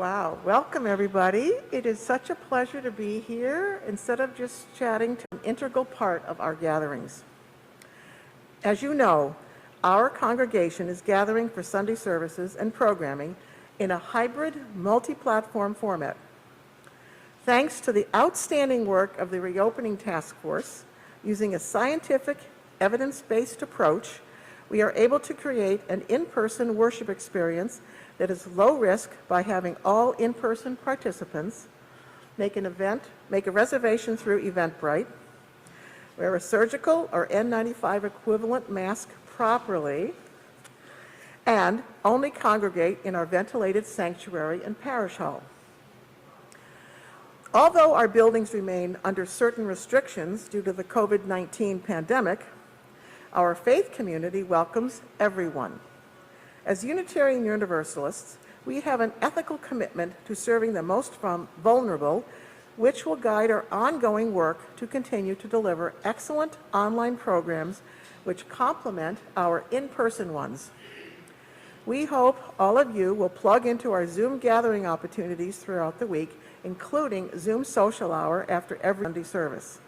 Wow. Welcome, everybody. It is such a pleasure to be here instead of just chatting to an integral part of our gatherings. As you know, our congregation is gathering for Sunday services and programming in a hybrid, multi-platform format. Thanks to the outstanding work of the Reopening Task Force, using a scientific, evidence-based approach, we are able to create an in-person worship experience that is low risk by having all in-person participants make a reservation through Eventbrite, wear a surgical or N95 equivalent mask properly, and only congregate in our ventilated sanctuary and parish hall. Although our buildings remain under certain restrictions due to the COVID-19 pandemic, our faith community welcomes everyone. As Unitarian Universalists, we have an ethical commitment to serving the most vulnerable, which will guide our ongoing work to continue to deliver excellent online programs which complement our in-person ones. We hope all of you will plug into our Zoom gathering opportunities throughout the week, including Zoom social hour after every Sunday service.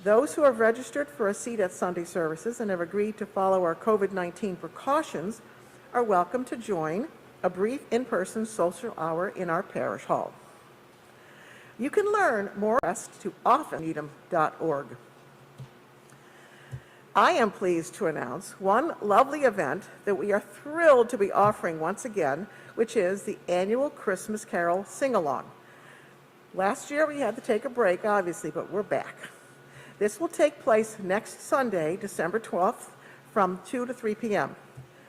Those who have registered for a seat at Sunday services and have agreed to follow our COVID-19 precautions are welcome to join a brief in-person social hour in our parish hall. You can learn more to oftenneedham.org. I am pleased to announce one lovely event that we are thrilled to be offering once again, which is the annual Christmas Carol Sing-Along. Last year we had to take a break, obviously, but we're back. This will take place next Sunday, December 12th, from 2 to 3 p.m.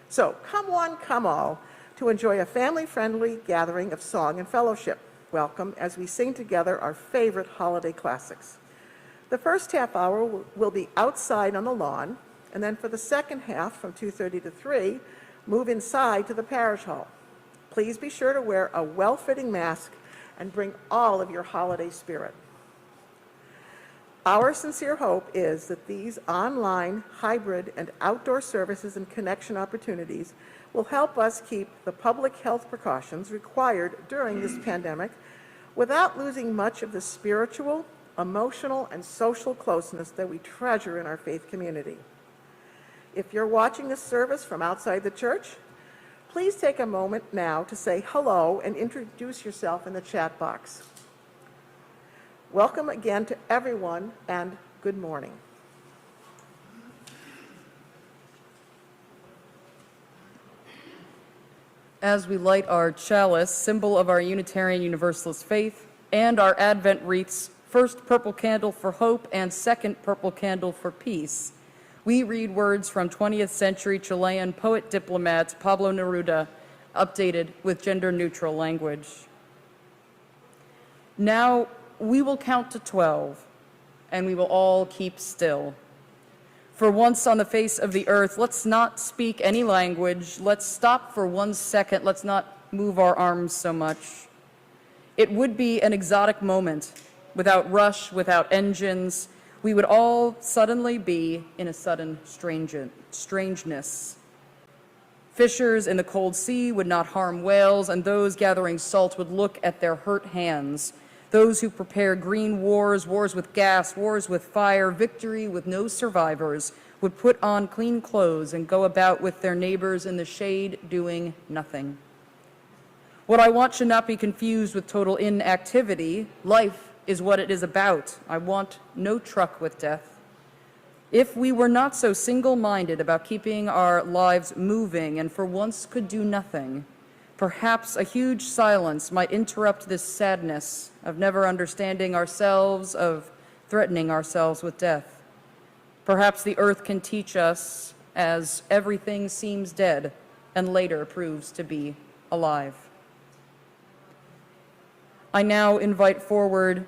So come one, come all, to enjoy a family-friendly gathering of song and fellowship. Welcome as we sing together our favorite holiday classics. The first half hour will be outside on the lawn, and then for the second half, from 2:30 to 3, move inside to the parish hall. Please be sure to wear a well-fitting mask and bring all of your holiday spirit. Our sincere hope is that these online, hybrid, and outdoor services and connection opportunities will help us keep the public health precautions required during this pandemic without losing much of the spiritual, emotional, and social closeness that we treasure in our faith community. If you're watching this service from outside the church, please take a moment now to say hello and introduce yourself in the chat box. Welcome again to everyone, and good morning. As we light our chalice, symbol of our Unitarian Universalist faith, and our Advent wreaths, first purple candle for hope and second purple candle for peace, we read words from 20th century Chilean poet-diplomat Pablo Neruda, updated with gender-neutral language. Now, we will count to 12, and we will all keep still. For once on the face of the earth, let's not speak any language. Let's stop for 1 second. Let's not move our arms so much. It would be an exotic moment. Without rush, without engines, we would all suddenly be in a sudden strangeness. Fishers in the cold sea would not harm whales, and those gathering salt would look at their hurt hands. Those who prepare green wars, wars with gas, wars with fire, victory with no survivors, would put on clean clothes and go about with their neighbors in the shade doing nothing. What I want should not be confused with total inactivity. Life is what it is about. I want no truck with death. If we were not so single-minded about keeping our lives moving and for once could do nothing, perhaps a huge silence might interrupt this sadness of never understanding ourselves, of threatening ourselves with death. Perhaps the earth can teach us as everything seems dead and later proves to be alive. I now invite forward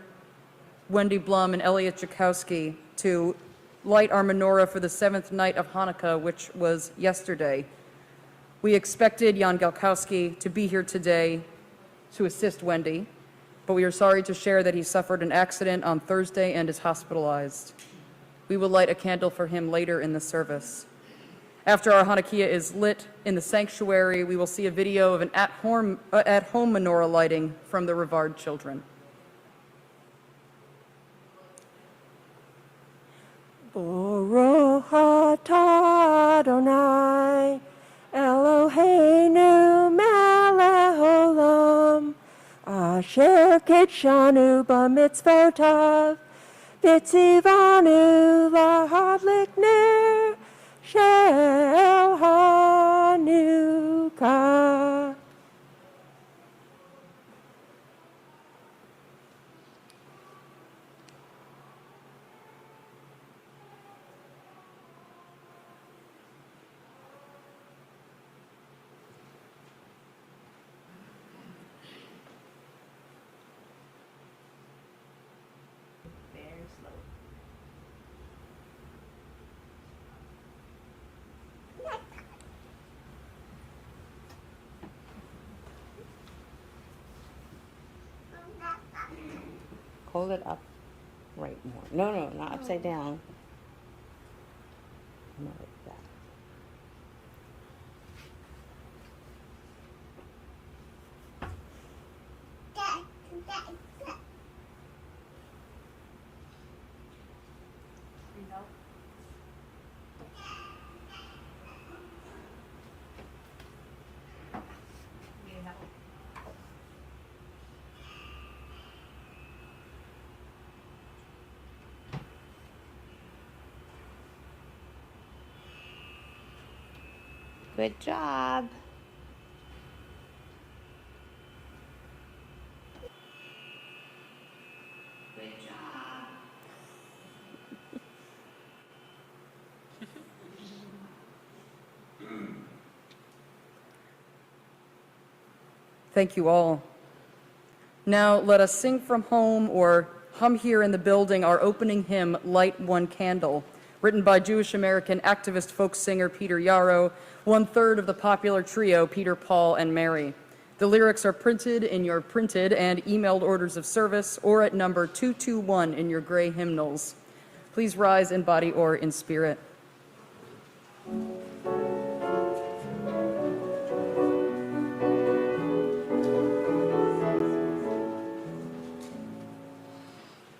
Wendy Blum and Elliot Jakowski to light our menorah for the 7th night of Hanukkah, which was yesterday. We expected Jan Galkowski to be here today to assist Wendy, but we are sorry to share that he suffered an accident on Thursday and is hospitalized. We will light a candle for him later in the service. After our Hanukkah is lit in the sanctuary, we will see a video of an at-home menorah lighting from the Rivard children. Baruch atah Adonai Eloheinu melech olam asher kitshanu b'mitzvotav v'tzivanu lahadlik ner shel Hanukkah. Hold it up right more. No, no, not upside down. More like that. Good job. Good job. Thank you all. Now let us sing from home or hum here in the building our opening hymn, Light One Candle, written by Jewish American activist folk singer Peter Yarrow, one-third of the popular trio Peter, Paul, and Mary. The lyrics are printed in your printed and emailed orders of service or at number 221 in your gray hymnals. Please rise in body or in spirit.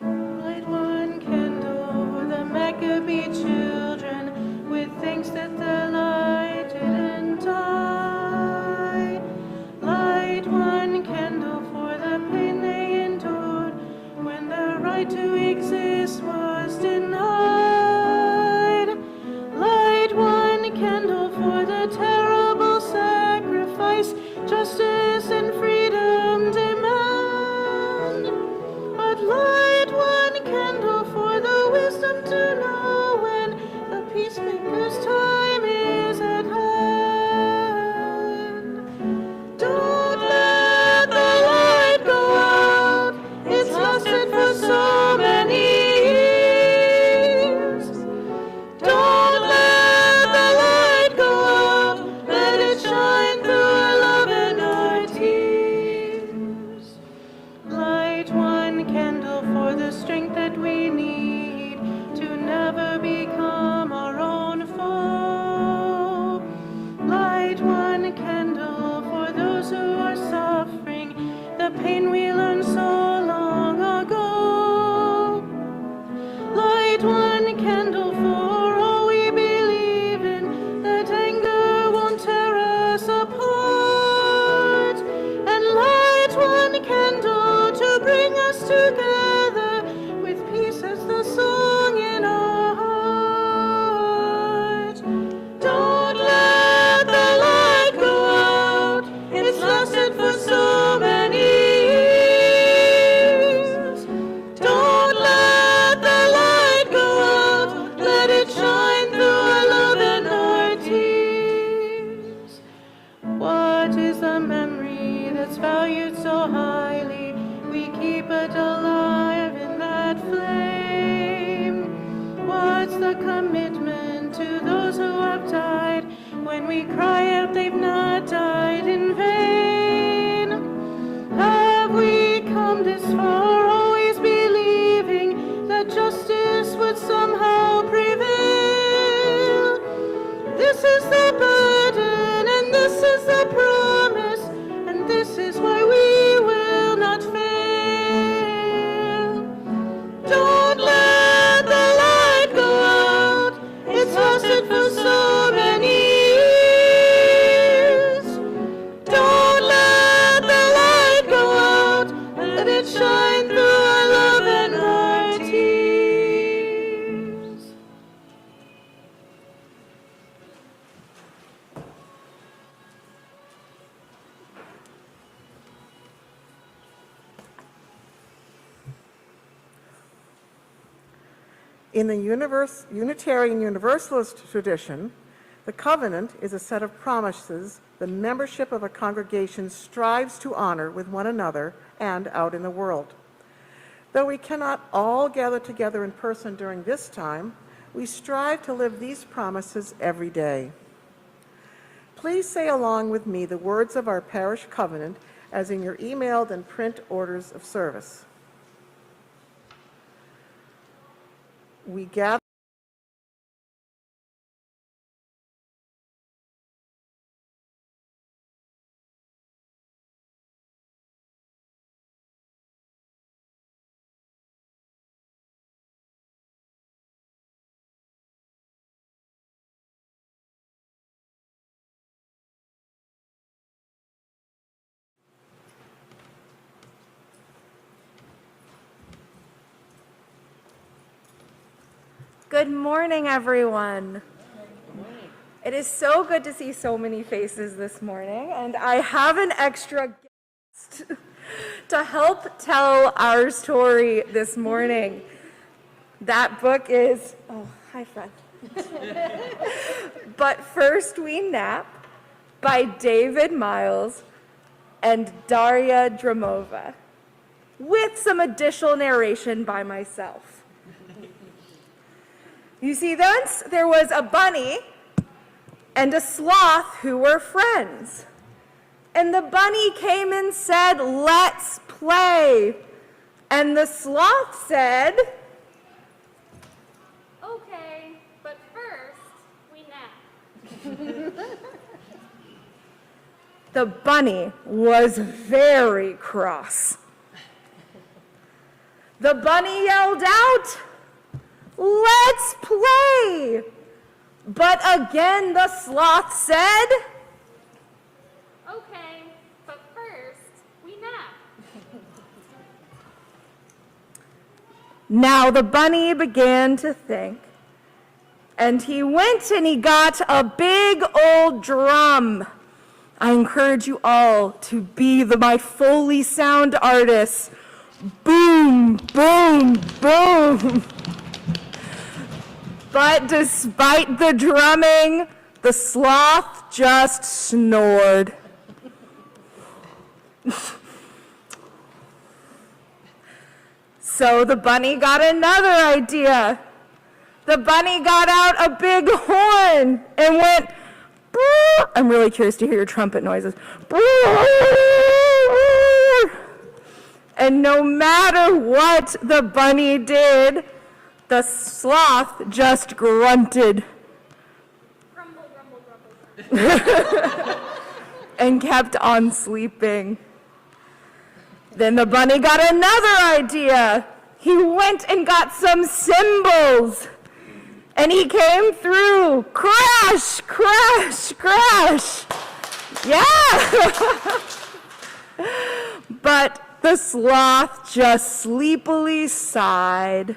Light one candle for the Maccabee children, with thanks that the light didn't die. Light one candle for the pain they endured when the right to exist was denied. Light one candle for the terrible sacrifice justice and freedom demand. But light one candle for the wisdom to know when the peacemaker's time is at hand. Don't let the light go out. It's lasted for so many years. Don't let the light go out. Let it shine through our love and our tears. Light one candle for the strength that we need to never become our own foe. Light one candle for those who are suffering the pain we learned so long ago. Light one candle for all we believe in, that anger won't tear us apart. And light one candle to bring us together with peace as the song in our heart. Don't let the light go out. It's lasted for so many years. Don't let the light go out. In the Unitarian Universalist tradition, the covenant is a set of promises the membership of a congregation strives to honor with one another and out in the world. Though we cannot all gather together in person during this time, we strive to live these promises every day. Please say along with me the words of our parish covenant as in your emailed and print orders of service. We gather Good morning, everyone. It is so good to see so many faces this morning, and I have an extra guest to help tell our story this morning. That book is, oh, hi, friend. But First We Nap by David Miles and Daria Dramova, with some additional narration by myself. You see, once there was a bunny and a sloth who were friends. And the bunny came and said, "Let's play." And the sloth said, "Okay, but first, we nap." The bunny was very cross. The bunny yelled out, "Let's play!" But again the sloth said, "Okay, but first, we nap." Now the bunny began to think, and he went and he got a big old drum. I encourage you all to be my Foley sound artists. Boom, boom, boom. But despite the drumming, the sloth just snored. So the bunny got another idea. The bunny got out a big horn and went, "Brrr." I'm really curious to hear your trumpet noises. "Brrr." And no matter what the bunny did, the sloth just grunted Grumble, grumble, grumble. and kept on sleeping. Then the bunny got another idea. He went and got some cymbals. And he came through. Crash, crash, crash. Yeah. But the sloth just sleepily sighed.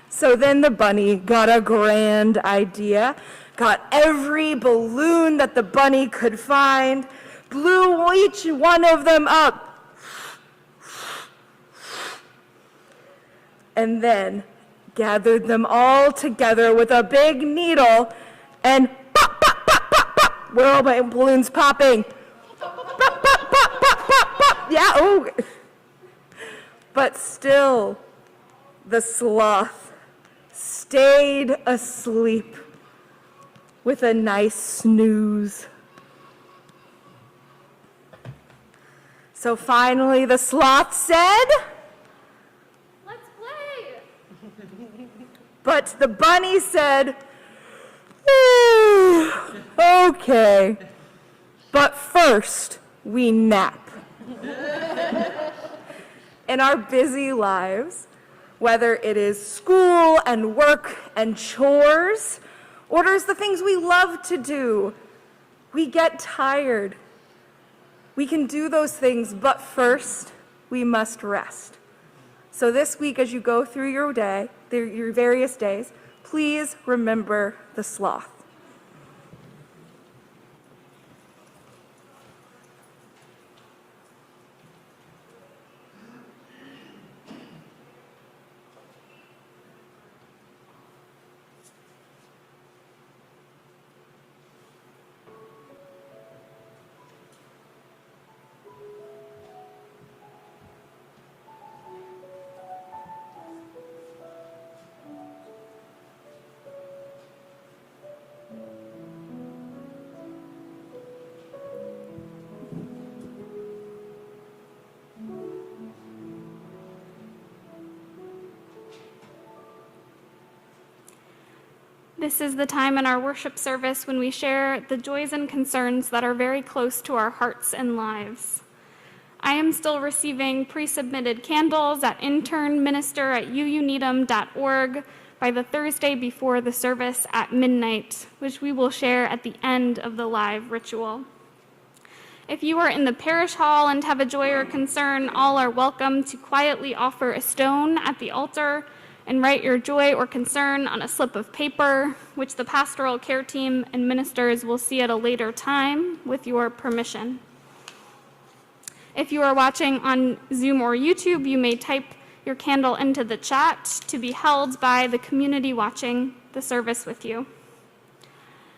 So then the bunny got a grand idea, got every balloon that the bunny could find, blew each one of them up, and then gathered them all together with a big needle and pop, pop, pop, pop, pop. Where are all my balloons popping? Pop, pop, pop, pop, pop, pop. Yeah, oh. But still, the sloth stayed asleep with a nice snooze. So finally, the sloth said, Let's play. but the bunny said, okay, but first we nap. In our busy lives, whether it is school and work and chores, or it is the things we love to do, we get tired. We can do those things, but first we must rest. So this week, as you go through your day, your various days, please remember the sloth. This is the time in our worship service when we share the joys and concerns that are very close to our hearts and lives. I am still receiving pre-submitted candles at internminister@uuneedham.org by the Thursday before the service at midnight, which we will share at the end of the live ritual. If you are in the parish hall and have a joy or concern, all are welcome to quietly offer a stone at the altar and write your joy or concern on a slip of paper, which the pastoral care team and ministers will see at a later time with your permission. If you are watching on Zoom or YouTube, you may type your candle into the chat to be held by the community watching the service with you.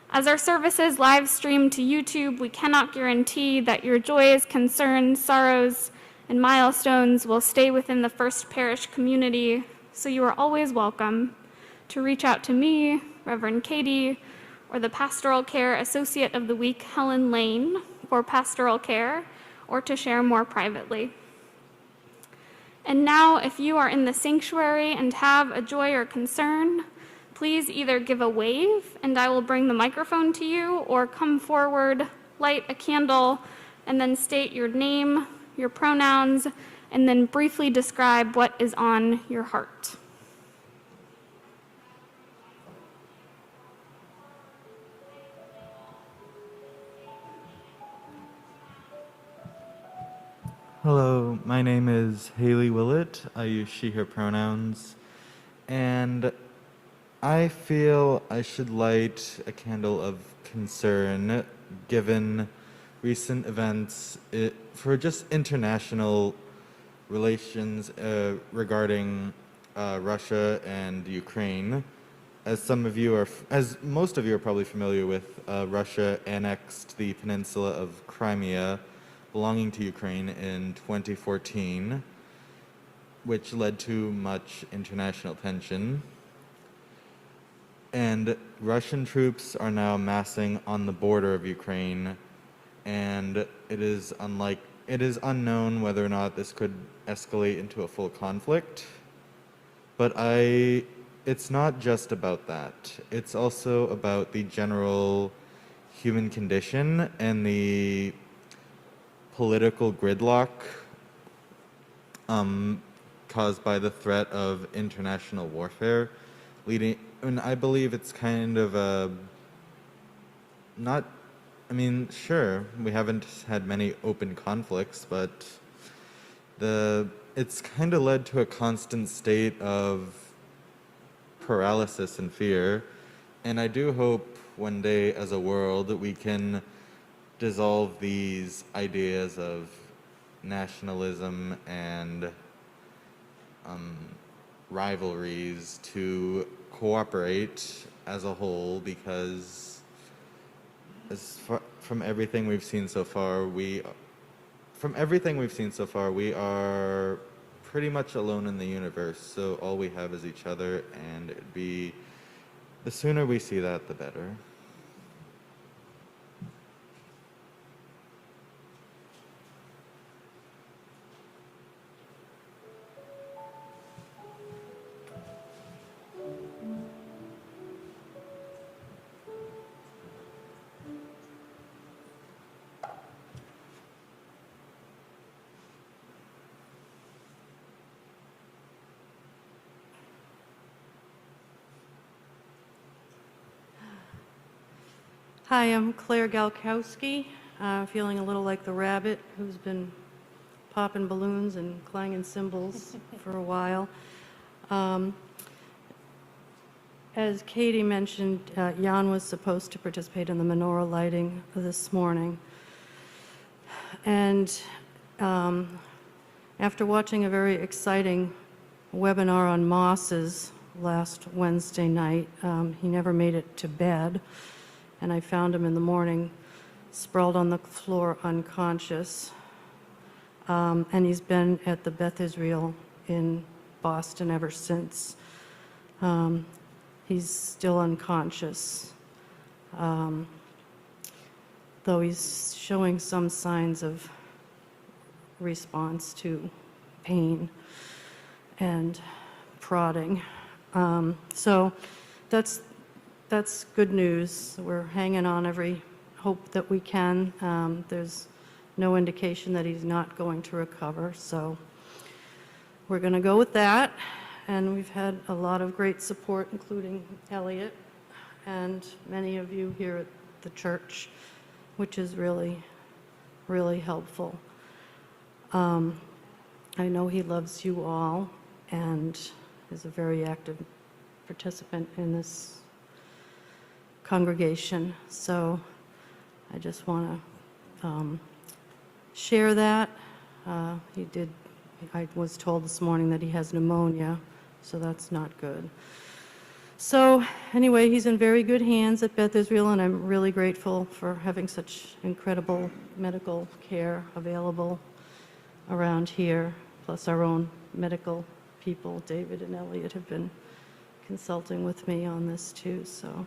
As our service is live streamed to YouTube, we cannot guarantee that your joys, concerns, sorrows, and milestones will stay within the First Parish community, so you are always welcome to reach out to me, Reverend Katie, or the Pastoral Care Associate of the Week, Helen Lane, for pastoral care, or to share more privately. And now, if you are in the sanctuary and have a joy or concern, please either give a wave and I will bring the microphone to you, or come forward, light a candle, and then state your name, your pronouns, and then briefly describe what is on your heart. Hello, my name is Haley Willett. I use she, her pronouns. And I feel I should light a candle of concern given recent events for just international relations regarding Russia and Ukraine. As most of you are probably familiar with, Russia annexed the peninsula of Crimea belonging to Ukraine in 2014, which led to much international tension. And Russian troops are now massing on the border of Ukraine, and it is unknown whether or not this could escalate into a full conflict. But it's not just about that. It's also about the general human condition and the political gridlock caused by the threat of international warfare, and I believe it's kind of sure, we haven't had many open conflicts, but it's kind of led to a constant state of paralysis and fear, and I do hope one day as a world we can dissolve these ideas of nationalism and rivalries to cooperate as a whole, because from everything we've seen so far, we are pretty much alone in the universe. So all we have is each other, and the sooner we see that, the better. Hi, I'm Claire Galkowski, feeling a little like the rabbit who's been popping balloons and clanging cymbals for a while. As Katie mentioned, Jan was supposed to participate in the menorah lighting this morning. And after watching a very exciting webinar on mosses last Wednesday night, he never made it to bed. And I found him in the morning, sprawled on the floor unconscious. And he's been at the Beth Israel in Boston ever since. He's still unconscious, though he's showing some signs of response to pain and prodding. So that's that's good news. We're hanging on every hope that we can. There's no indication that he's not going to recover, so we're going to go with that. And we've had a lot of great support, including Elliot and many of you here at the church, which is really, really helpful. I know he loves you all and is a very active participant in this congregation. So I just want to share that. I was told this morning that he has pneumonia, so that's not good. So anyway, he's in very good hands at Beth Israel, and I'm really grateful for having such incredible medical care available around here, plus our own medical people. David and Elliot have been consulting with me on this too, so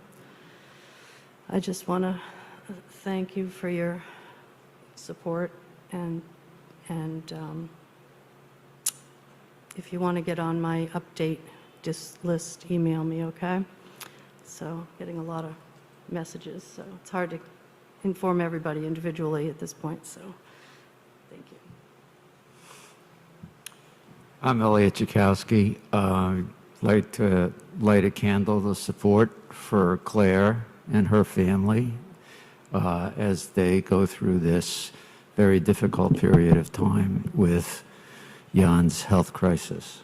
I just want to thank you for your support, and if you want to get on my update list, email me, okay? So getting a lot of messages, so it's hard to inform everybody individually at this point, so thank you. I'm Elliot Jakowski. I'd like to light a candle to support for Claire and her family as they go through this very difficult period of time with Jan's health crisis.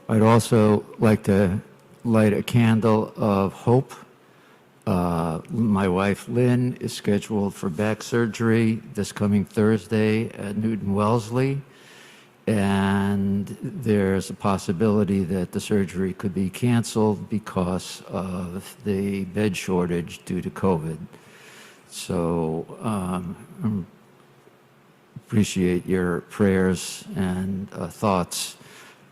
I'd also like to light a candle of hope. My wife Lynn is scheduled for back surgery this coming Thursday at Newton Wellesley, and there's a possibility that the surgery could be canceled because of the bed shortage due to COVID. So appreciate your prayers and thoughts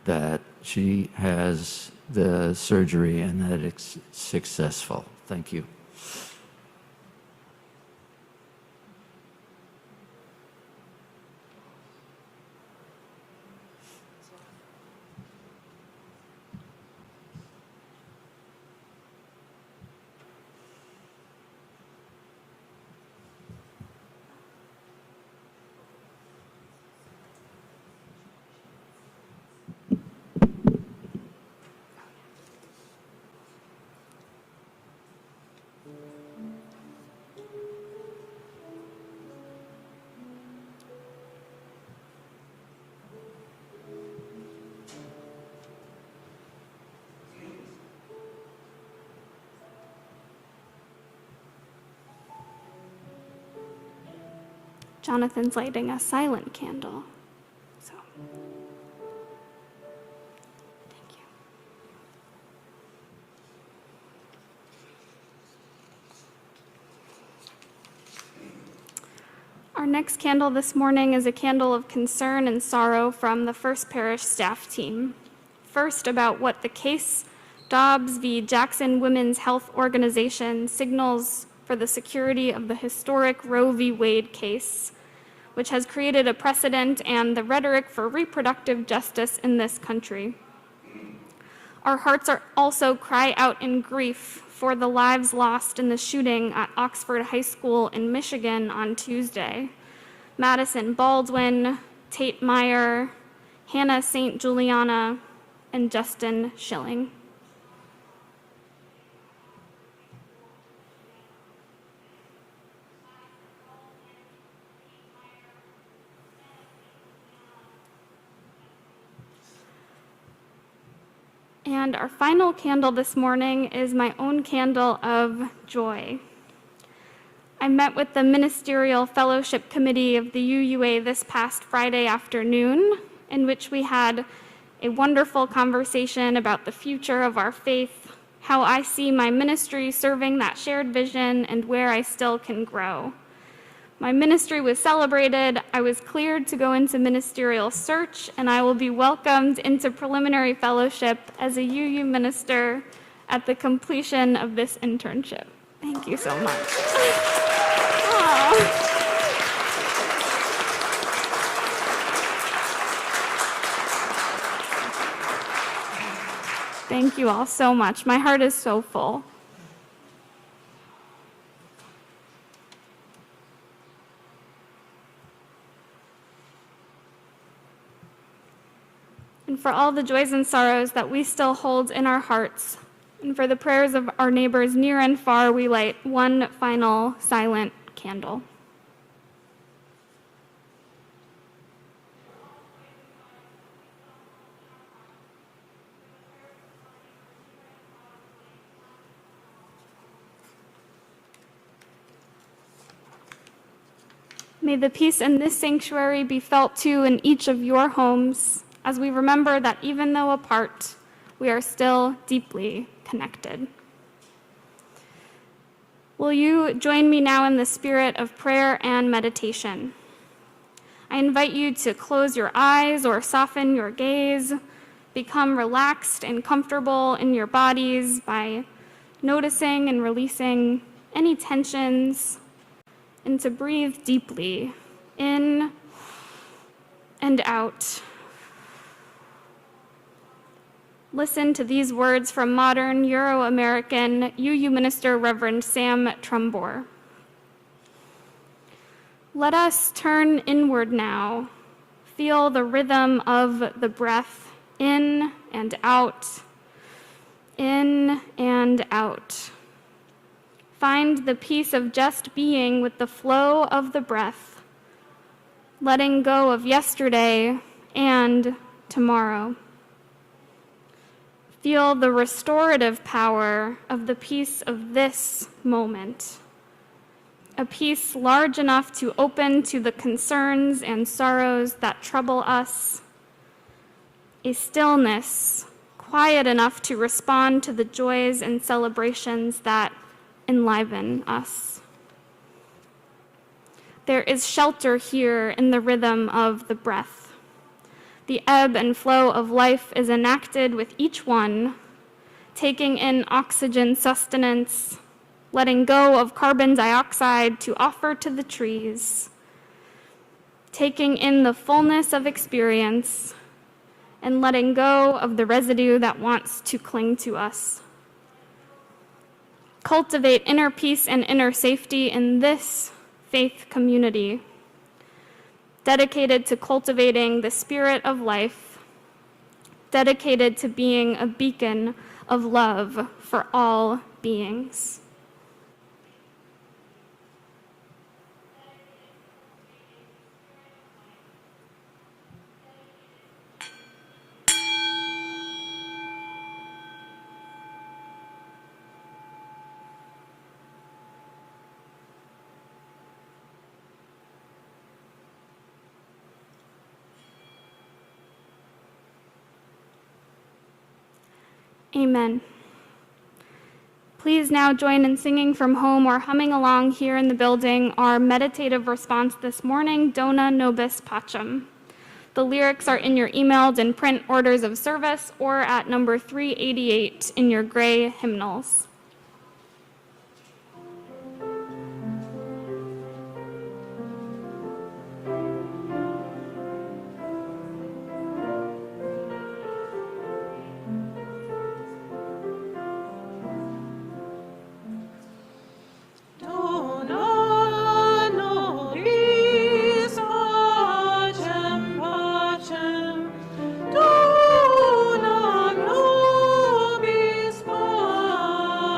that she has the surgery and that it's successful. Thank you. Jonathan's lighting a silent candle. So, thank you. Our next candle this morning is a candle of concern and sorrow from the First Parish staff team. First, about what the case Dobbs v. Jackson Women's Health Organization signals for the security of the historic Roe v. Wade case, which has created a precedent and the rhetoric for reproductive justice in this country. Our hearts are also cry out in grief for the lives lost in the shooting at Oxford High School in Michigan on Tuesday. Madison Baldwin, Tate Meyer, Hannah St. Juliana, and Justin Schilling. And our final candle this morning is my own candle of joy. I met with the Ministerial Fellowship Committee of the UUA this past Friday afternoon, in which we had a wonderful conversation about the future of our faith, how I see my ministry serving that shared vision, and where I still can grow. My ministry was celebrated, I was cleared to go into ministerial search, and I will be welcomed into preliminary fellowship as a UU minister at the completion of this internship. Thank you so much. Aw. Thank you all so much. My heart is so full. And for all the joys and sorrows that we still hold in our hearts, and for the prayers of our neighbors near and far, we light one final silent candle. May the peace in this sanctuary be felt too in each of your homes, as we remember that even though apart, we are still deeply connected. Will you join me now in the spirit of prayer and meditation? I invite you to close your eyes or soften your gaze, become relaxed and comfortable in your bodies by noticing and releasing any tensions, and to breathe deeply in and out. Listen to these words from modern Euro-American UU minister Reverend Sam Trumbore. Let us turn inward now. Feel the rhythm of the breath in and out, in and out. Find the peace of just being with the flow of the breath, letting go of yesterday and tomorrow. Feel the restorative power of the peace of this moment, a peace large enough to open to the concerns and sorrows that trouble us, a stillness quiet enough to respond to the joys and celebrations that enliven us. There is shelter here in the rhythm of the breath. The ebb and flow of life is enacted with each one, taking in oxygen sustenance, letting go of carbon dioxide to offer to the trees, taking in the fullness of experience, and letting go of the residue that wants to cling to us. Cultivate inner peace and inner safety in this faith community, dedicated to cultivating the spirit of life, dedicated to being a beacon of love for all beings. Amen. Please now join in singing from home or humming along here in the building our meditative response this morning, Dona Nobis Pacem. The lyrics are in your emailed and print orders of service or at number 388 in your gray hymnals. Dona nobis pacem.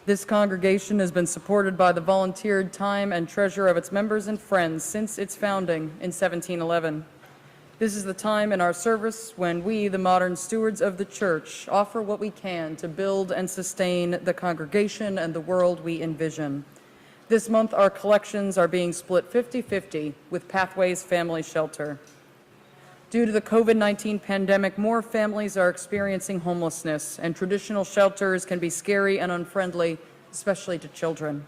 This congregation has been supported by the volunteered time and treasure of its members and friends since its founding in 1711. This is the time in our service when we, the modern stewards of the church, offer what we can to build and sustain the congregation and the world we envision. This month, our collections are being split 50-50 with Pathways Family Shelter. Due to the COVID-19 pandemic, more families are experiencing homelessness, and traditional shelters can be scary and unfriendly, especially to children.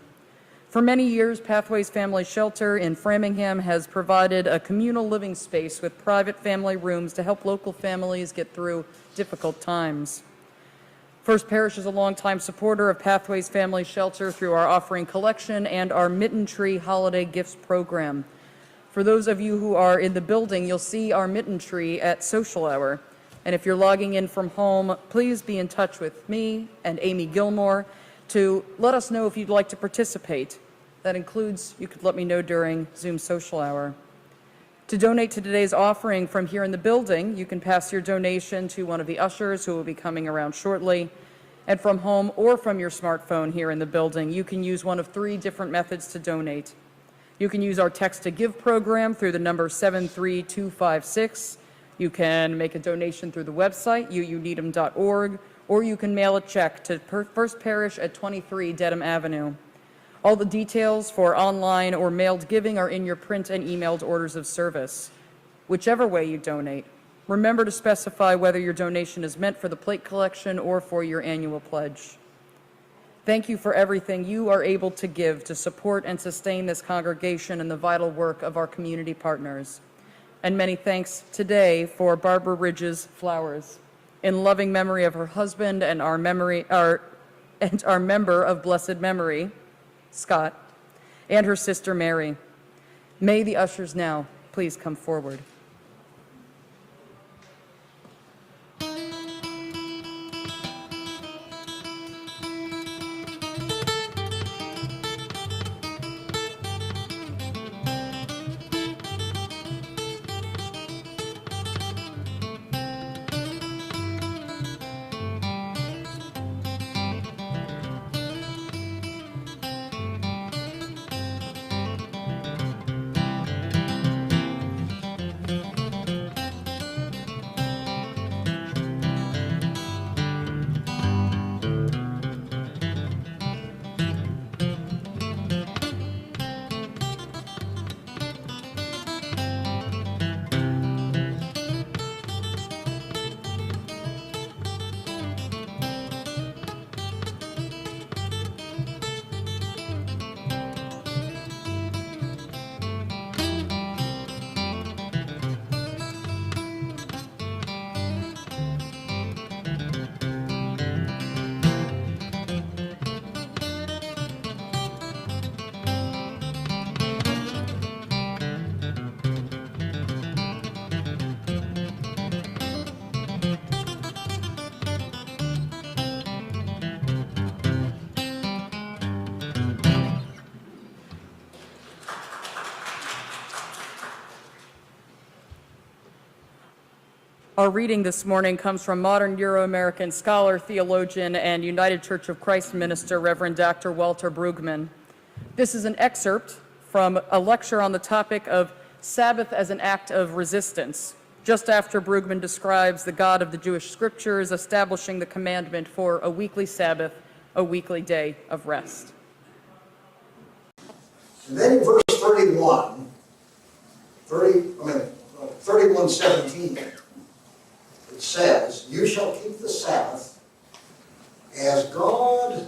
For many years, Pathways Family Shelter in Framingham has provided a communal living space with private family rooms to help local families get through difficult times. First Parish is a longtime supporter of Pathways Family Shelter through our offering collection and our Mitten Tree Holiday Gifts program. For those of you who are in the building, you'll see our mitten tree at social hour. And if you're logging in from home, please be in touch with me and Amy Gilmore to let us know if you'd like to participate. That includes, you could let me know during Zoom social hour. To donate to today's offering from here in the building, you can pass your donation to one of the ushers who will be coming around shortly. And from home or from your smartphone here in the building, you can use one of 3 different methods to donate. You can use our Text to Give program through the number 73256. You can make a donation through the website, uuneedham.org, or you can mail a check to First Parish at 23 Dedham Avenue. All the details for online or mailed giving are in your print and emailed orders of service. Whichever way you donate, remember to specify whether your donation is meant for the plate collection or for your annual pledge. Thank you for everything you are able to give to support and sustain this congregation and the vital work of our community partners. And many thanks today for Barbara Ridge's flowers, in loving memory of her husband and our member of blessed memory, Scott, and her sister Mary. May the ushers now please come forward. Our reading this morning comes from modern Euro-American scholar, theologian, and United Church of Christ minister, Reverend Dr. Walter Brueggemann. This is an excerpt from a lecture on the topic of Sabbath as an act of resistance, just after Brueggemann describes the God of the Jewish scriptures establishing the commandment for a weekly Sabbath, a weekly day of rest. And then in verse 31:17, it says, "You shall keep the Sabbath as God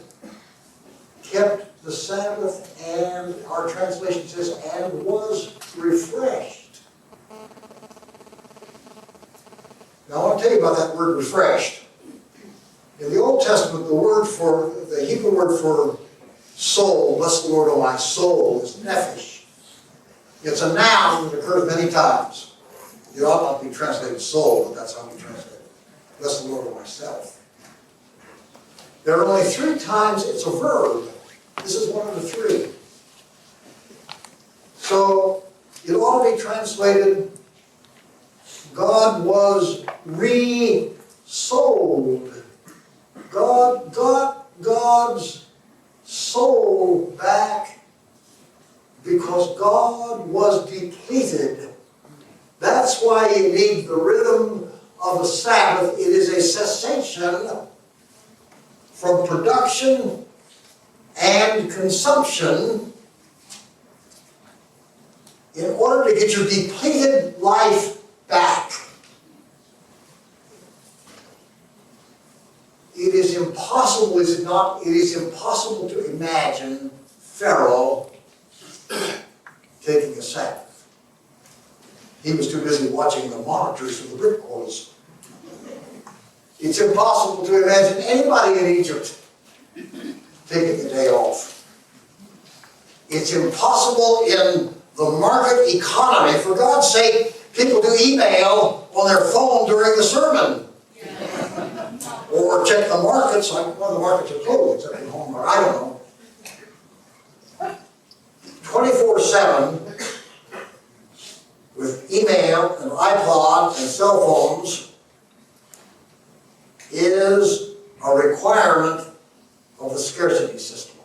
kept the Sabbath," and our translation says, "and was refreshed." Now I want to tell you about that word refreshed. In the Old Testament, the Hebrew word for soul, bless the Lord, O my soul, is nephesh. It's a noun that occurs many times. It ought not be translated soul, but that's how we translate it. Bless the Lord, O myself. There are only 3 times it's a verb. This is one of the 3. So it ought to be translated, God was re-souled. God got God's soul back because God was depleted. That's why you need the rhythm of the Sabbath. It is a cessation from production and consumption in order to get your depleted life back. It is impossible, is it not? It is impossible to imagine Pharaoh taking a Sabbath. He was too busy watching the monitors of the brick walls. It's impossible to imagine anybody in Egypt taking a day off. It's impossible in the market economy. For God's sake, people do email on their phone during the sermon. Or check the markets, like one of the markets are closed, except in home, or I don't know. 24/7 with email and iPod and cell phones is a requirement of the scarcity system.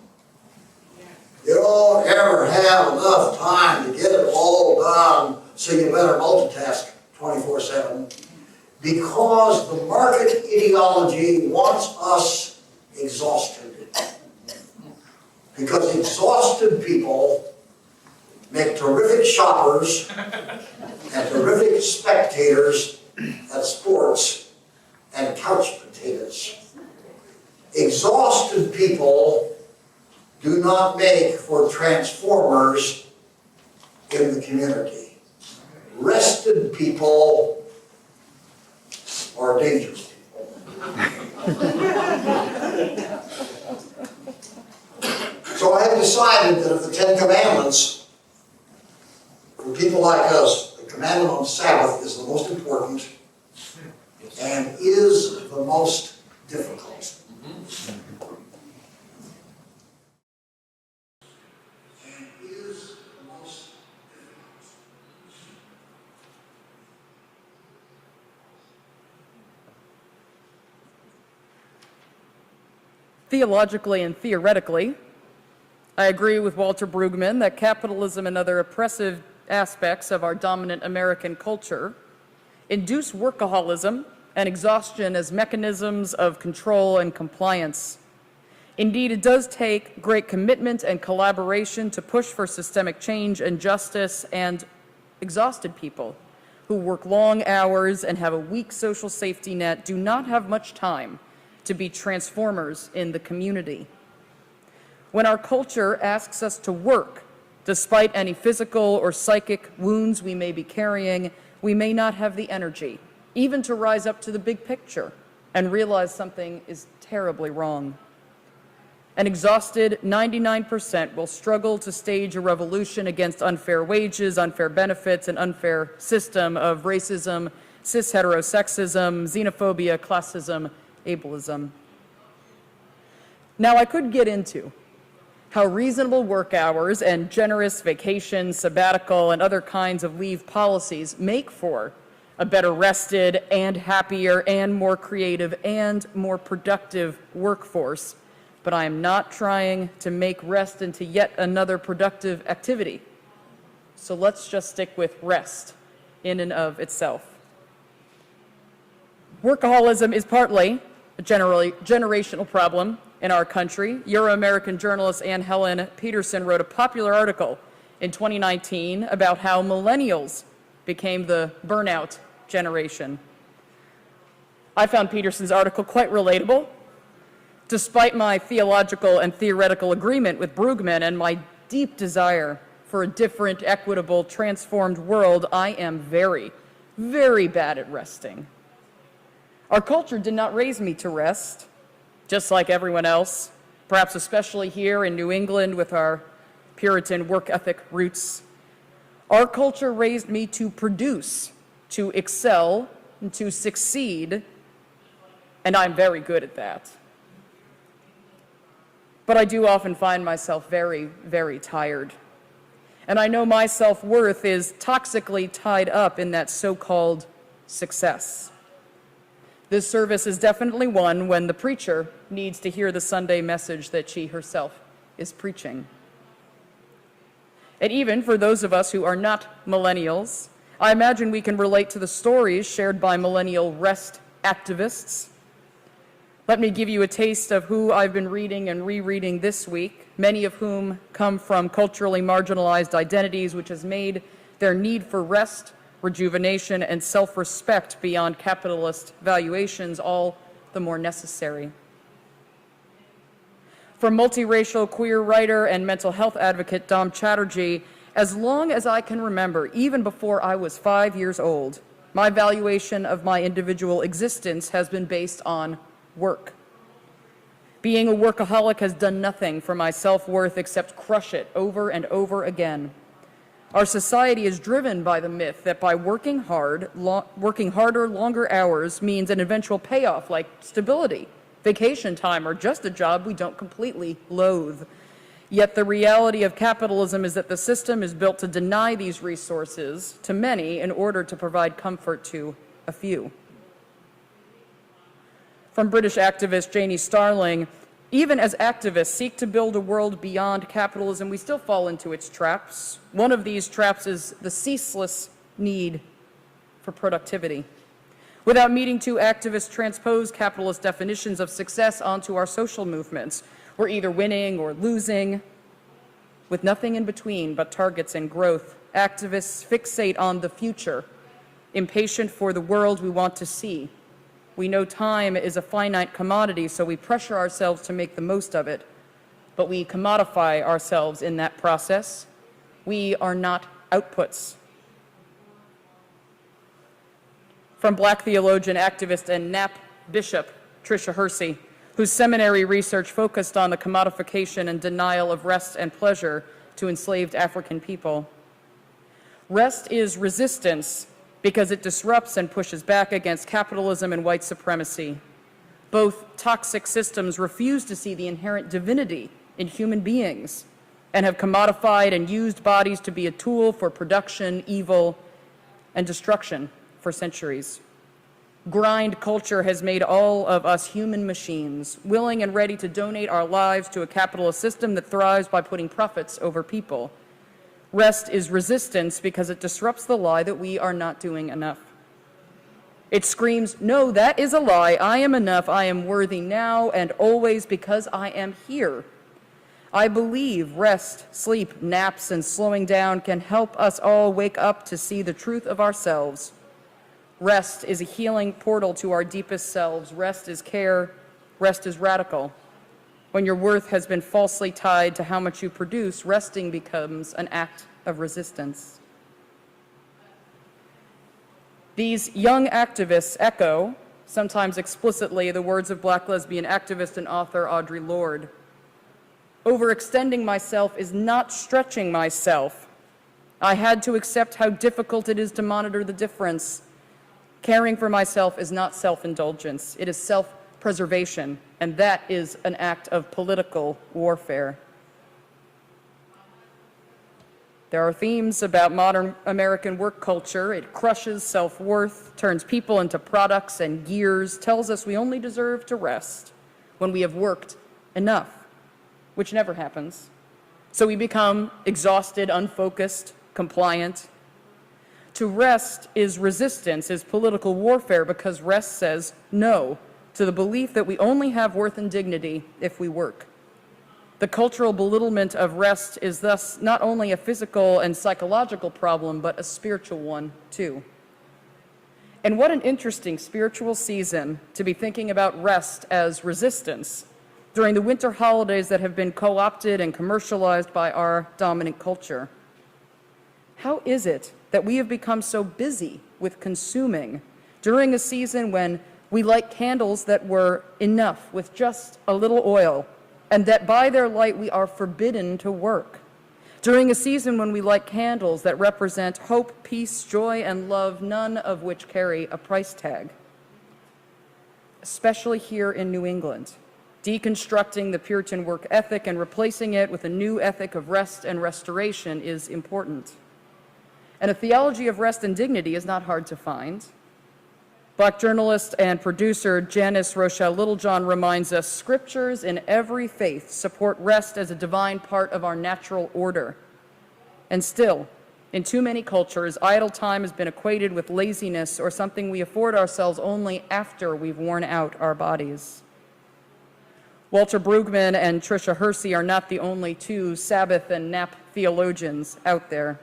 You don't ever have enough time to get it all done, so you better multitask 24/7. Because the market ideology wants us exhausted. Because exhausted people make terrific shoppers and terrific spectators at sports and couch potatoes. Exhausted people do not make for transformers in the community. Rested people are dangerous people. So I have decided that of the 10 Commandments, for people like us, the commandment on Sabbath is the most important and is the most difficult. Theologically and theoretically, I agree with Walter Brueggemann that capitalism and other oppressive aspects of our dominant American culture induce workaholism and exhaustion as mechanisms of control and compliance. Indeed, it does take great commitment and collaboration to push for systemic change and justice, and exhausted people who work long hours and have a weak social safety net do not have much time to be transformers in the community. When our culture asks us to work, despite any physical or psychic wounds we may be carrying, we may not have the energy, even to rise up to the big picture and realize something is terribly wrong. An exhausted 99% will struggle to stage a revolution against unfair wages, unfair benefits, an unfair system of racism, cis-heterosexism, xenophobia, classism, ableism. Now, I could get into how reasonable work hours and generous vacation, sabbatical, and other kinds of leave policies make for a better rested and happier and more creative and more productive workforce. But I am not trying to make rest into yet another productive activity. So let's just stick with rest in and of itself. Workaholism is partly a generational problem in our country. Euro-American journalist Ann Helen Peterson wrote a popular article in 2019 about how millennials became the burnout generation. I found Peterson's article quite relatable. Despite my theological and theoretical agreement with Brueggemann and my deep desire for a different, equitable, transformed world, I am very, very bad at resting. Our culture did not raise me to rest, just like everyone else, perhaps especially here in New England with our Puritan work ethic roots. Our culture raised me to produce, to excel, and to succeed, and I'm very good at that. But I do often find myself very, very tired. And I know my self-worth is toxically tied up in that so-called success. This service is definitely one when the preacher needs to hear the Sunday message that she herself is preaching. And even for those of us who are not millennials, I imagine we can relate to the stories shared by millennial rest activists. Let me give you a taste of who I've been reading and rereading this week, many of whom come from culturally marginalized identities, which has made their need for rest, rejuvenation, and self-respect beyond capitalist valuations all the more necessary. For multiracial queer writer and mental health advocate Dom Chatterjee, as long as I can remember, even before I was 5 years old, my valuation of my individual existence has been based on work. Being a workaholic has done nothing for my self-worth except crush it over and over again. Our society is driven by the myth that by working harder, longer hours means an eventual payoff like stability, vacation time, or just a job we don't completely loathe. Yet the reality of capitalism is that the system is built to deny these resources to many in order to provide comfort to a few. From British activist Janie Starling, even as activists seek to build a world beyond capitalism, we still fall into its traps. One of these traps is the ceaseless need for productivity. Without meeting to, activists transpose capitalist definitions of success onto our social movements. We're either winning or losing, with nothing in between but targets and growth. Activists fixate on the future, impatient for the world we want to see. We know time is a finite commodity, so we pressure ourselves to make the most of it, but we commodify ourselves in that process. We are not outputs. From Black theologian, activist, and NAP bishop Tricia Hersey, whose seminary research focused on the commodification and denial of rest and pleasure to enslaved African people. Rest is resistance because it disrupts and pushes back against capitalism and white supremacy. Both toxic systems refuse to see the inherent divinity in human beings and have commodified and used bodies to be a tool for production, evil, and destruction for centuries. Grind culture has made all of us human machines, willing and ready to donate our lives to a capitalist system that thrives by putting profits over people. Rest is resistance because it disrupts the lie that we are not doing enough. It screams, no, that is a lie. I am enough. I am worthy now and always because I am here. I believe rest, sleep, naps, and slowing down can help us all wake up to see the truth of ourselves. Rest is a healing portal to our deepest selves. Rest is care. Rest is radical. When your worth has been falsely tied to how much you produce, resting becomes an act of resistance. These young activists echo, sometimes explicitly, the words of Black lesbian activist and author Audre Lorde. Overextending myself is not stretching myself. I had to accept how difficult it is to monitor the difference. Caring for myself is not self-indulgence. It is self-preservation, and that is an act of political warfare. There are themes about modern American work culture. It crushes self-worth, turns people into products and gears, tells us we only deserve to rest when we have worked enough, which never happens. So we become exhausted, unfocused, compliant. To rest is resistance, is political warfare, because rest says no to the belief that we only have worth and dignity if we work. The cultural belittlement of rest is thus not only a physical and psychological problem, but a spiritual one too. And what an interesting spiritual season to be thinking about rest as resistance during the winter holidays that have been co-opted and commercialized by our dominant culture. How is it that we have become so busy with consuming during a season when we light candles that were enough with just a little oil, and that by their light we are forbidden to work? During a season when we light candles that represent hope, peace, joy, and love, none of which carry a price tag. Especially here in New England, deconstructing the Puritan work ethic and replacing it with a new ethic of rest and restoration is important. And a theology of rest and dignity is not hard to find. Black journalist and producer Janice Rochelle Littlejohn reminds us, scriptures in every faith support rest as a divine part of our natural order. And still, in too many cultures, idle time has been equated with laziness or something we afford ourselves only after we've worn out our bodies. Walter Brueggemann and Tricia Hersey are not the only two Sabbath and nap theologians out there.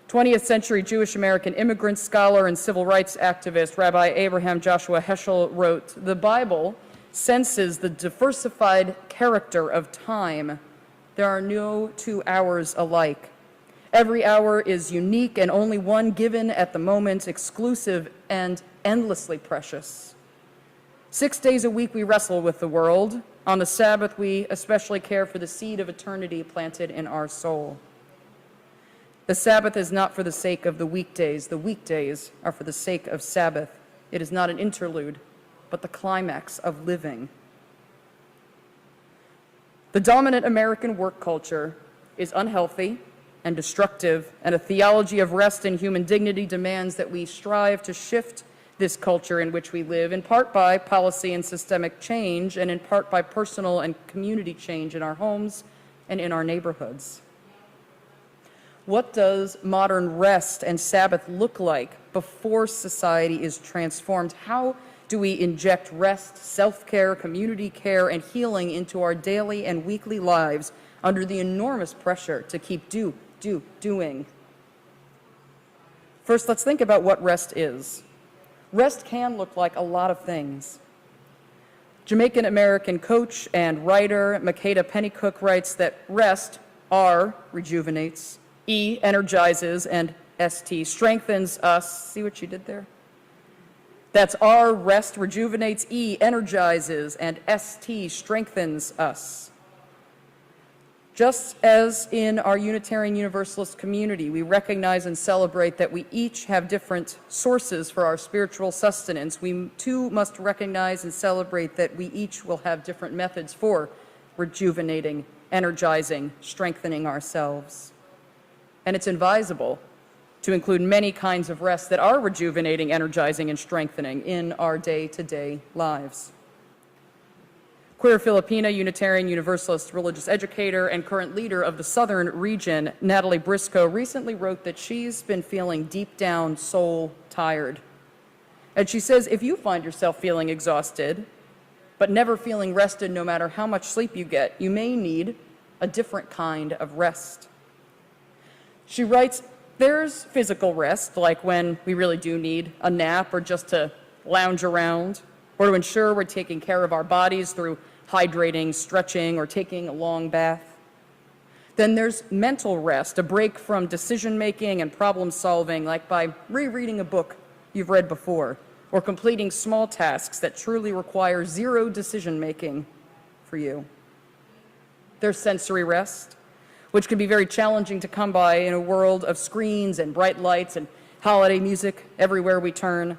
20th century Jewish American immigrant, scholar, and civil rights activist Rabbi Abraham Joshua Heschel wrote, "The Bible senses the diversified character of time. There are no 2 hours alike. Every hour is unique and only one given at the moment, exclusive and endlessly precious. 6 days a week we wrestle with the world. On the Sabbath we especially care for the seed of eternity planted in our soul. The Sabbath is not for the sake of the weekdays are for the sake of Sabbath. It is not an interlude, but the climax of living." The dominant American work culture is unhealthy and destructive, and a theology of rest and human dignity demands that we strive to shift this culture in which we live, in part by policy and systemic change, and in part by personal and community change in our homes and in our neighborhoods. What does modern rest and Sabbath look like before society is transformed? How do we inject rest, self-care, community care, and healing into our daily and weekly lives under the enormous pressure to keep doing? First, let's think about what rest is. Rest can look like a lot of things. Jamaican-American coach and writer Makeda Pennycook writes that rest, R, rejuvenates, E, energizes, and ST, strengthens us. See what you did there? That's R, rest, rejuvenates, E, energizes, and ST, strengthens us. Just as in our Unitarian Universalist community, we recognize and celebrate that we each have different sources for our spiritual sustenance, we too must recognize and celebrate that we each will have different methods for rejuvenating, energizing, strengthening ourselves. And it's advisable to include many kinds of rest that are rejuvenating, energizing, and strengthening in our day-to-day lives. Queer Filipina Unitarian Universalist religious educator and current leader of the Southern region, Natalie Briscoe, recently wrote that she's been feeling deep down soul tired. And she says, if you find yourself feeling exhausted, but never feeling rested no matter how much sleep you get, you may need a different kind of rest. She writes, there's physical rest, like when we really do need a nap or just to lounge around, or to ensure we're taking care of our bodies through hydrating, stretching, or taking a long bath. Then there's mental rest, a break from decision-making and problem-solving, like by rereading a book you've read before, or completing small tasks that truly require zero decision-making for you. There's sensory rest, which can be very challenging to come by in a world of screens and bright lights and holiday music everywhere we turn.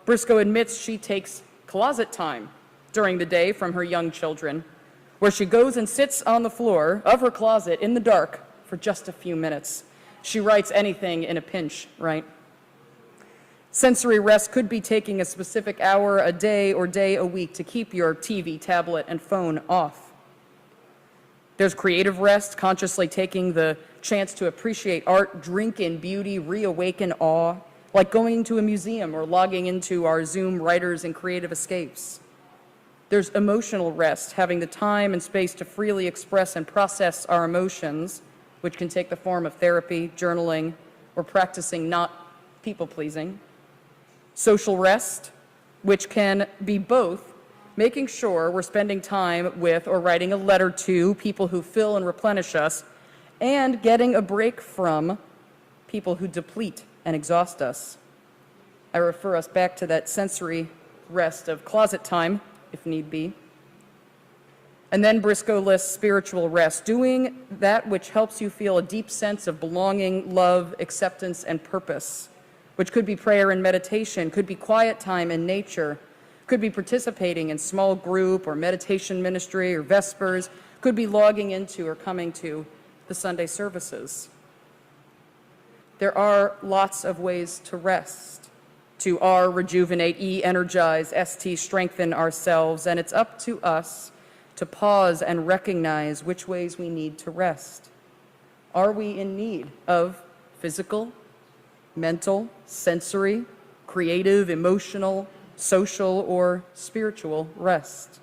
Briscoe admits she takes closet time during the day from her young children, where she goes and sits on the floor of her closet in the dark for just a few minutes. She writes anything in a pinch, right? Sensory rest could be taking a specific hour a day or day a week to keep your TV, tablet, and phone off. There's creative rest, consciously taking the chance to appreciate art, drink in beauty, reawaken awe, like going to a museum or logging into our Zoom writers and creative escapes. There's emotional rest, having the time and space to freely express and process our emotions, which can take the form of therapy, journaling, or practicing not people-pleasing. Social rest, which can be both making sure we're spending time with or writing a letter to people who fill and replenish us, and getting a break from people who deplete and exhaust us. I refer us back to that sensory rest of closet time, if need be. And then Briscoe lists spiritual rest, doing that which helps you feel a deep sense of belonging, love, acceptance, and purpose, which could be prayer and meditation, could be quiet time in nature, could be participating in small group or meditation ministry or Vespers, could be logging into or coming to the Sunday services. There are lots of ways to rest. to R, rejuvenate, E, energize, ST, strengthen ourselves, and it's up to us to pause and recognize which ways we need to rest. Are we in need of physical, mental, sensory, creative, emotional, social, or spiritual rest?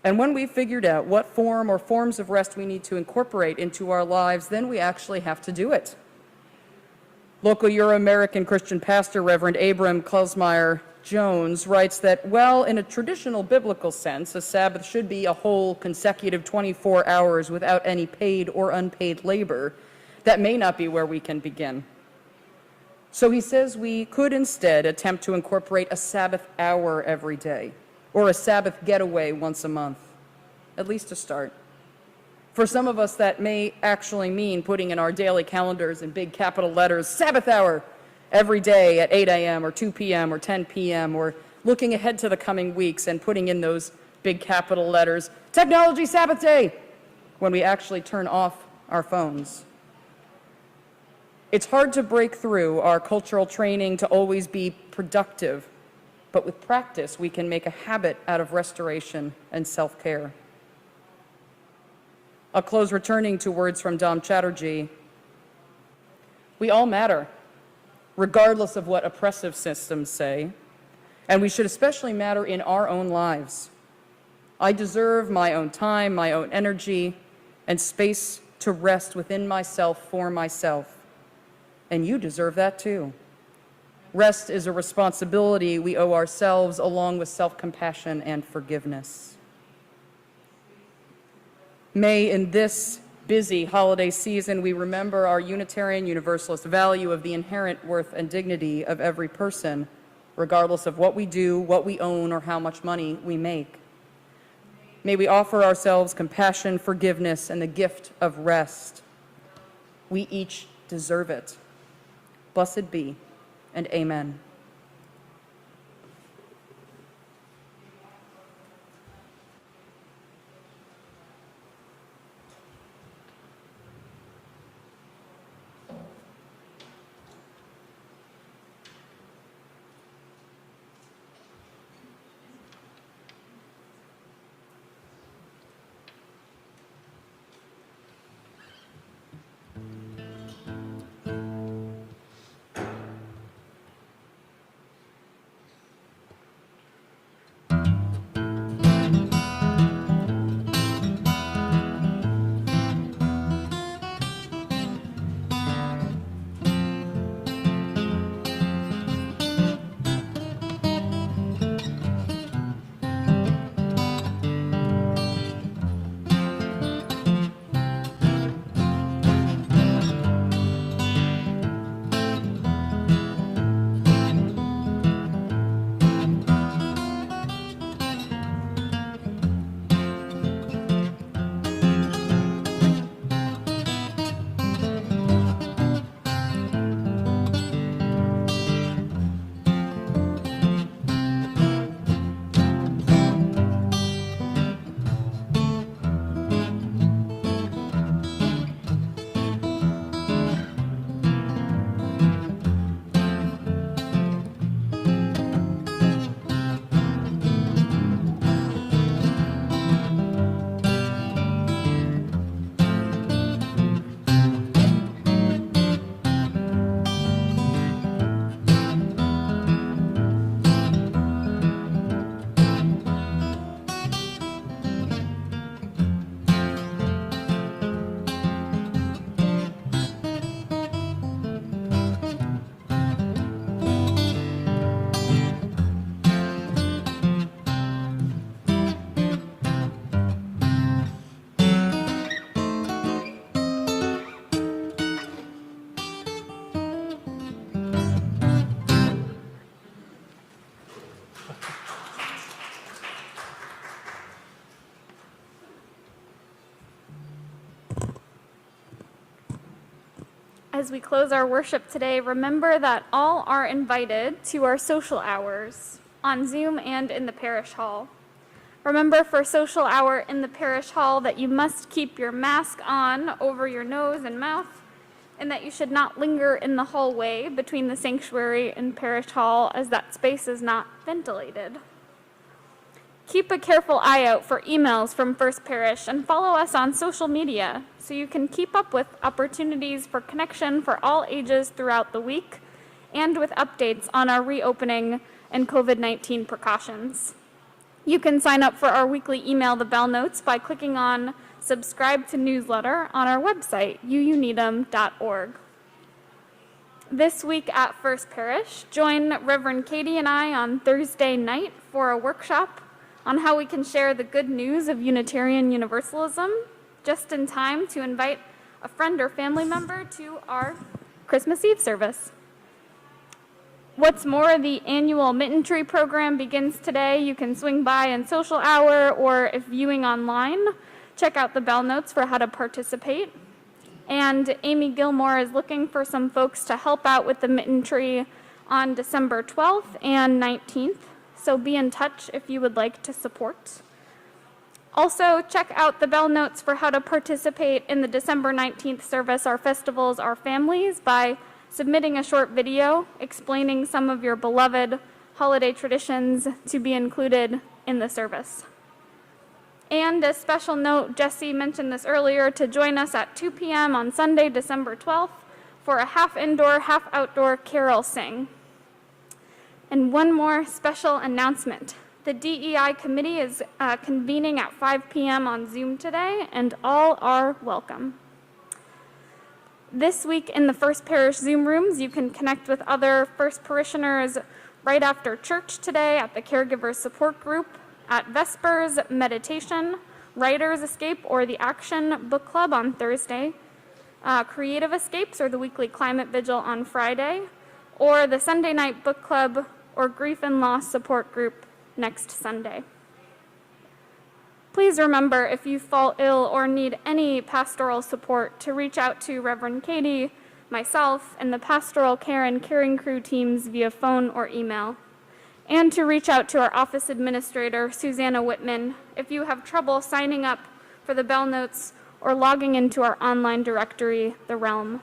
And when we've figured out what form or forms of rest we need to incorporate into our lives, then we actually have to do it. Local Euro-American Christian pastor Reverend Abram Klesmeyer Jones writes that, well, in a traditional biblical sense, a Sabbath should be a whole consecutive 24 hours without any paid or unpaid labor. That may not be where we can begin. So he says we could instead attempt to incorporate a Sabbath hour every day, or a Sabbath getaway once a month, at least to start. For some of us, that may actually mean putting in our daily calendars in big capital letters, Sabbath hour, every day at 8 a.m. or 2 p.m. or 10 p.m., or looking ahead to the coming weeks and putting in those big capital letters, Technology Sabbath Day, when we actually turn off our phones. It's hard to break through our cultural training to always be productive, but with practice, we can make a habit out of restoration and self-care. I'll close returning to words from Dom Chatterjee. We all matter, regardless of what oppressive systems say, and we should especially matter in our own lives. I deserve my own time, my own energy, and space to rest within myself for myself. And you deserve that too. Rest is a responsibility we owe ourselves, along with self-compassion and forgiveness. May, in this busy holiday season, we remember our Unitarian Universalist value of the inherent worth and dignity of every person, regardless of what we do, what we own, or how much money we make. May we offer ourselves compassion, forgiveness, and the gift of rest. We each deserve it. Blessed be, and amen. As we close our worship today, remember that all are invited to our social hours on Zoom and in the parish hall. Remember for social hour in the parish hall that you must keep your mask on over your nose and mouth, and that you should not linger in the hallway between the sanctuary and parish hall as that space is not ventilated. Keep a careful eye out for emails from First Parish and follow us on social media so you can keep up with opportunities for connection for all ages throughout the week and with updates on our reopening and COVID-19 precautions. You can sign up for our weekly email, The Bell Notes, by clicking on Subscribe to Newsletter on our website, uuneedham.org. This week at First Parish, join Reverend Katie and I on Thursday night for a workshop on how we can share the good news of Unitarian Universalism just in time to invite a friend or family member to our Christmas Eve service. What's more, the annual Mitten Tree program begins today. You can swing by in social hour, or if viewing online, check out the Bell Notes for how to participate. And Amy Gilmore is looking for some folks to help out with the Mitten Tree on December 12th and 19th. So be in touch if you would like to support. Also, check out the Bell Notes for how to participate in the December 19th service, Our Festivals, Our Families, by submitting a short video explaining some of your beloved holiday traditions to be included in the service. And a special note, Jesse mentioned this earlier, to join us at 2 p.m. on Sunday, December 12th for a half indoor, half outdoor carol sing. And one more special announcement. The DEI committee is convening at 5 p.m. on Zoom today, and all are welcome. This week in the First Parish Zoom rooms, you can connect with other First Parishioners right after church today at the Caregiver Support Group, at Vespers Meditation, Writer's Escape or the Action Book Club on Thursday, Creative Escapes or the weekly Climate Vigil on Friday, or the Sunday Night Book Club or Grief and Loss Support Group next Sunday. Please remember, if you fall ill or need any pastoral support, to reach out to Reverend Katie, myself, and the pastoral care and caring crew teams via phone or email, and to reach out to our office administrator, Susanna Whitman, if you have trouble signing up for the Bell Notes or logging into our online directory, The Realm.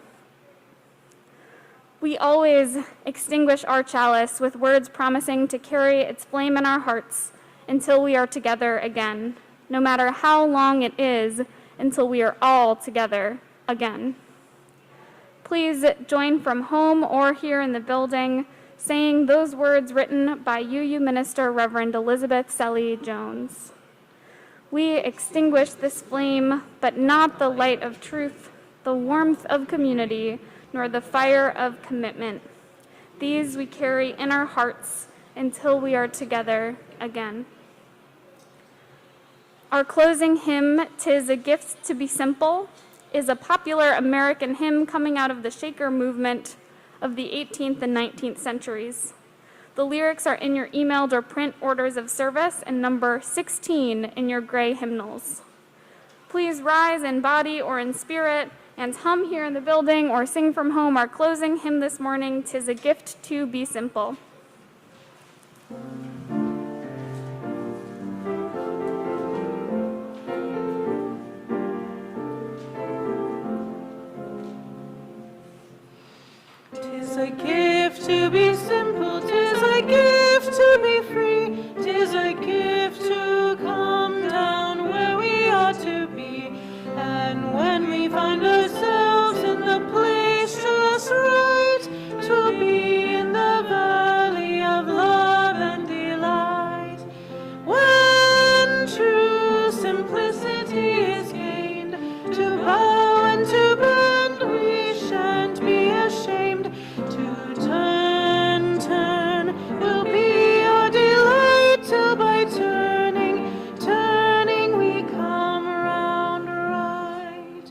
We always extinguish our chalice with words promising to carry its flame in our hearts until we are together again, no matter how long it is until we are all together again. Please join from home or here in the building, saying those words written by UU Minister Reverend Elizabeth Selly Jones. We extinguish this flame, but not the light of truth, the warmth of community, nor the fire of commitment. These we carry in our hearts until we are together again. Our closing hymn, "'Tis a Gift to Be Simple," is a popular American hymn coming out of the Shaker movement of the 18th and 19th centuries. The lyrics are in your emailed or print orders of service and number 16 in your gray hymnals. Please rise in body or in spirit and hum here in the building or sing from home our closing hymn this morning, "'Tis a Gift to Be Simple." Tis a gift to be simple, 'tis a gift to be free, 'tis a gift to come down where we ought to be. And when we find ourselves in the place just right, to be in the valley of love and delight. When true simplicity is gained, to bow and to bend, we shan't be ashamed. To turn, turn will be our delight, till by turning, turning we come round right.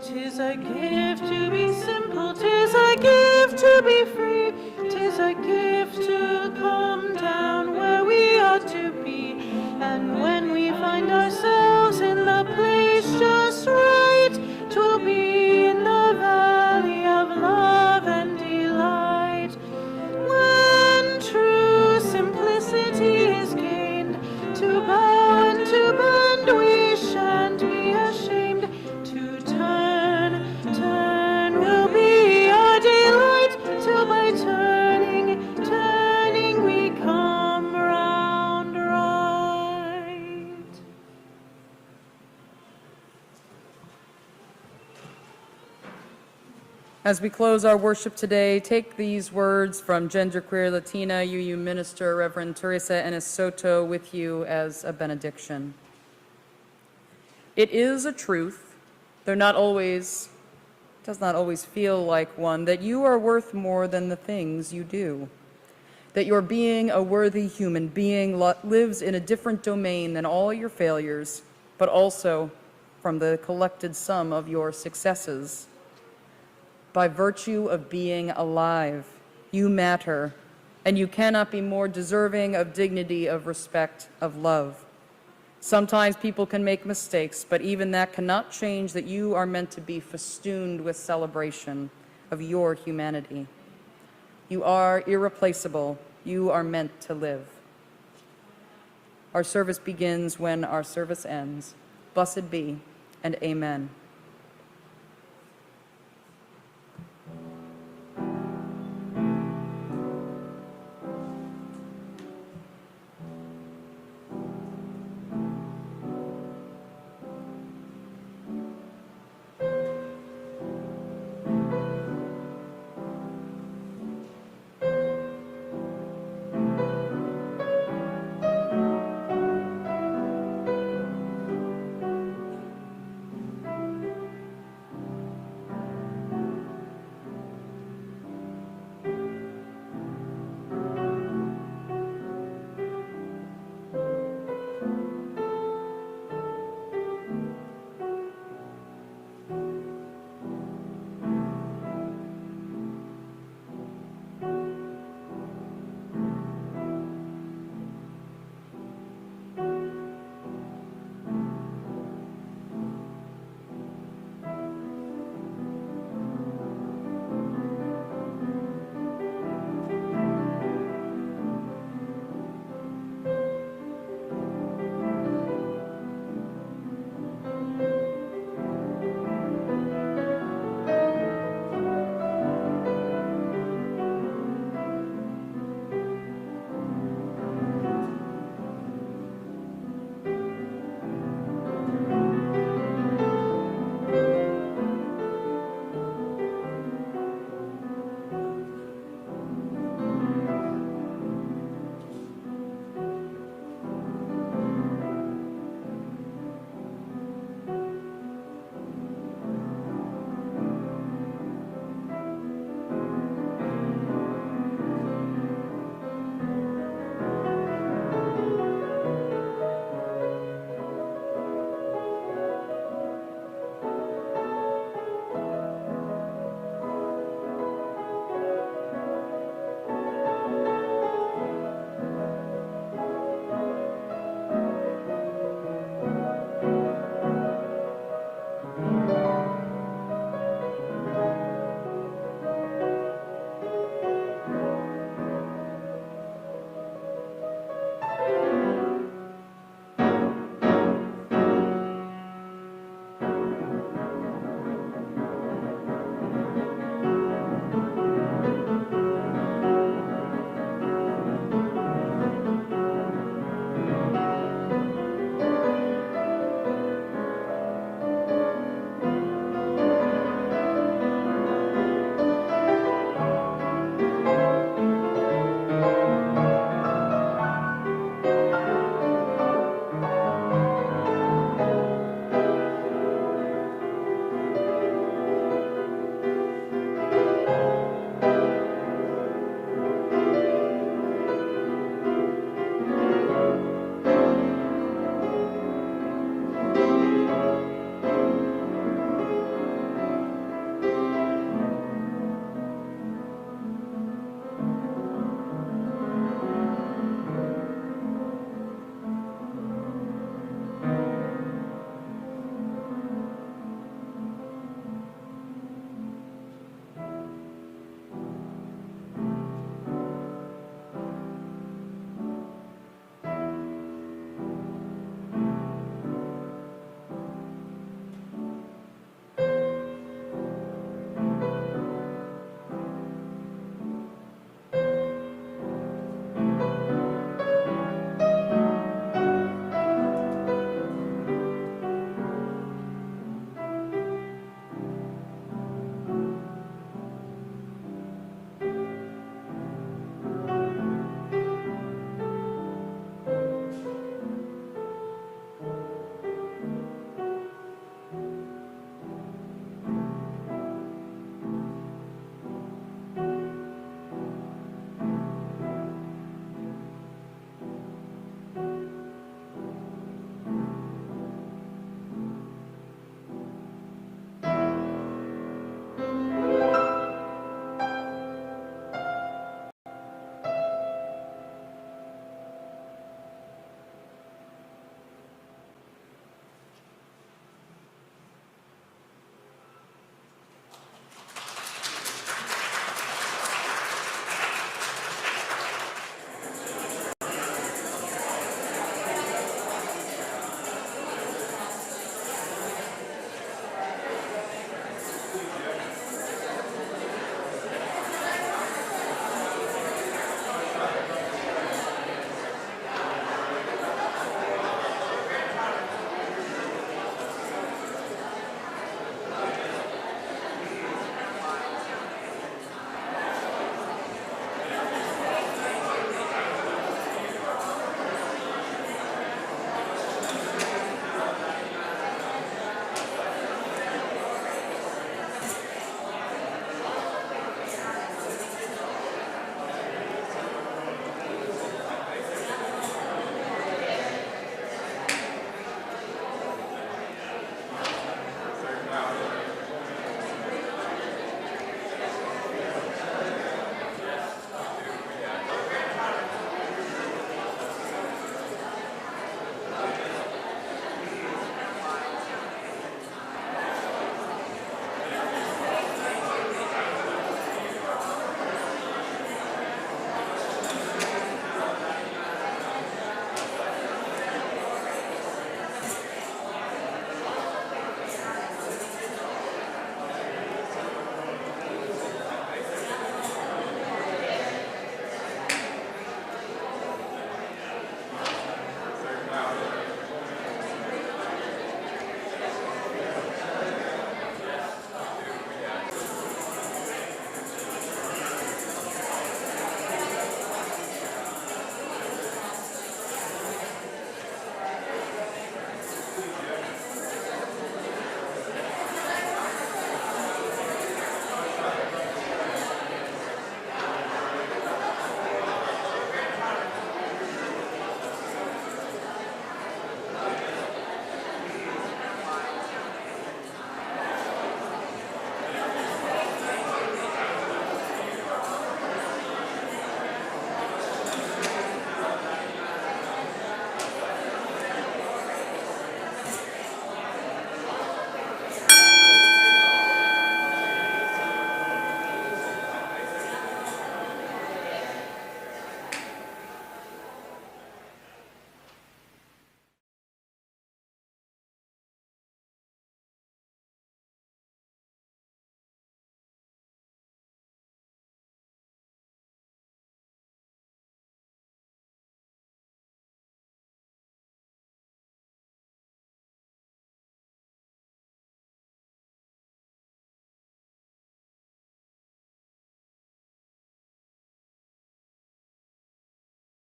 'Tis a gift to be simple, 'tis a gift to be free, 'tis a gift to come down where we ought to be. And when we find ourselves in the place just right, 'twill be in the valley of love and delight. When true simplicity is gained, to bow and to bend, we shan't be ashamed. To turn, turn will be As we close our worship today, take these words from Genderqueer Latina UU Minister Reverend Teresa Ennis Soto with you as a benediction. It is a truth, though does not always feel like one, that you are worth more than the things you do. That your being a worthy human being lives in a different domain than all your failures, but also from the collected sum of your successes. By virtue of being alive, you matter, and you cannot be more deserving of dignity, of respect, of love. Sometimes people can make mistakes, but even that cannot change that you are meant to be festooned with celebration of your humanity. You are irreplaceable. You are meant to live. Our service begins when our service ends. Blessed be, and amen.